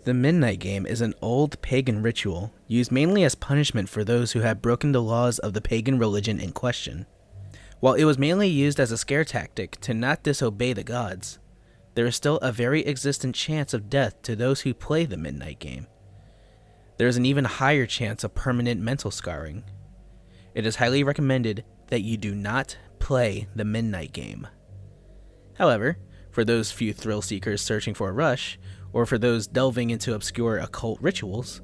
The Midnight Game is an old pagan ritual used mainly as punishment for those who had broken the laws of the pagan religion in question. While it was mainly used as a scare tactic to not disobey the gods, there is still a very existent chance of death to those who play the Midnight Game. There is an even higher chance of permanent mental scarring. It is highly recommended that you do not play the Midnight Game. However, for those few thrill seekers searching for a rush, or for those delving into obscure occult rituals,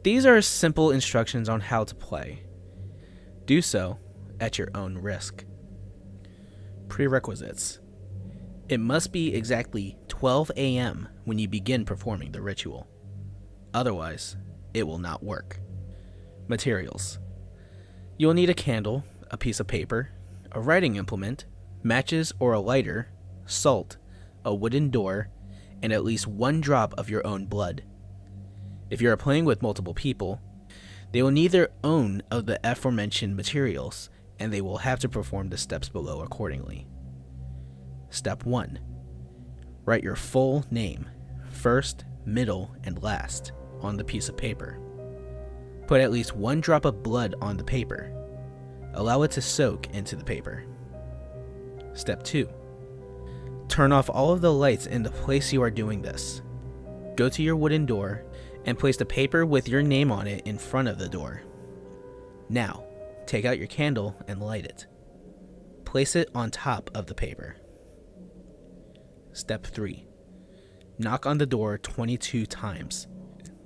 these are simple instructions on how to play. Do so at your own risk. Prerequisites. It must be exactly 12 a.m. when you begin performing the ritual. Otherwise, it will not work. Materials. You will need a candle, a piece of paper, a writing implement, matches or a lighter, salt, a wooden door, and at least one drop of your own blood. If you are playing with multiple people, they will neither own of the aforementioned materials, and they will have to perform the steps below accordingly. Step 1. Write your full name, first, middle, and last, on the piece of paper. Put at least one drop of blood on the paper. Allow it to soak into the paper. Step 2. Turn off all of the lights in the place you are doing this. Go to your wooden door and place the paper with your name on it in front of the door. Now, take out your candle and light it. Place it on top of the paper. Step 3. Knock on the door 22 times.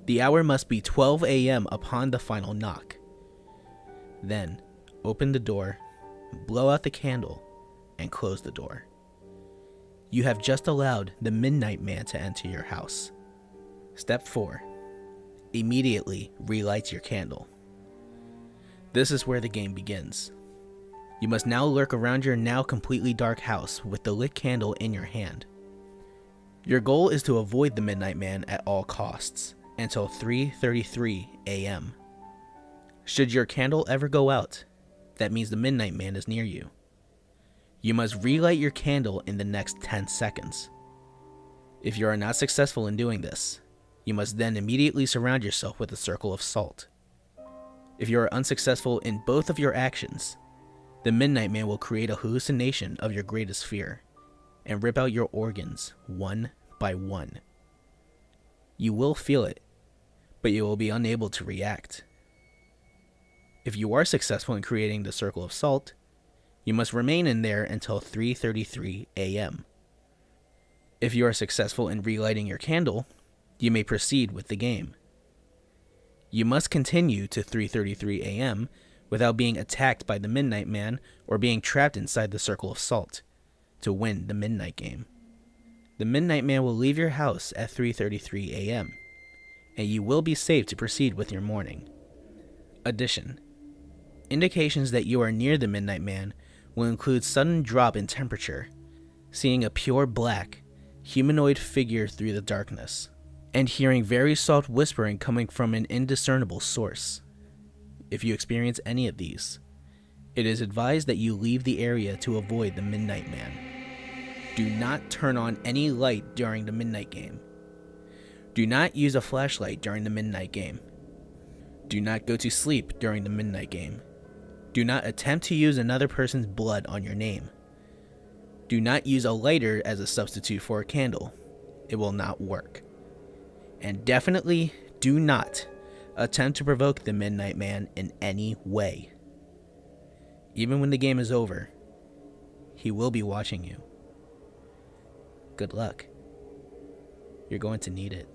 The hour must be 12 a.m. upon the final knock. Then, open the door, blow out the candle, and close the door. You have just allowed the Midnight Man to enter your house. Step 4. Immediately relight your candle. This is where the game begins. You must now lurk around your now completely dark house with the lit candle in your hand. Your goal is to avoid the Midnight Man at all costs until 3:33 a.m. Should your candle ever go out, that means the Midnight Man is near you. You must relight your candle in the next 10 seconds. If you are not successful in doing this, you must then immediately surround yourself with a circle of salt. If you are unsuccessful in both of your actions, the Midnight Man will create a hallucination of your greatest fear and rip out your organs one by one. You will feel it, but you will be unable to react. If you are successful in creating the circle of salt, you must remain in there until 3:33 a.m. If you are successful in relighting your candle, you may proceed with the game. You must continue to 3:33 a.m. without being attacked by the Midnight Man or being trapped inside the circle of salt to win the Midnight Game. The Midnight Man will leave your house at 3:33 a.m. and you will be safe to proceed with your morning. Addition. Indications that you are near the Midnight Man will include sudden drop in temperature, seeing a pure black, humanoid figure through the darkness, and hearing very soft whispering coming from an indiscernible source. If you experience any of these, it is advised that you leave the area to avoid the Midnight Man. Do not turn on any light during the Midnight Game. Do not use a flashlight during the Midnight Game. Do not go to sleep during the Midnight Game. Do not attempt to use another person's blood on your name. Do not use a lighter as a substitute for a candle. It will not work. And definitely do not attempt to provoke the Midnight Man in any way. Even when the game is over, he will be watching you. Good luck. You're going to need it.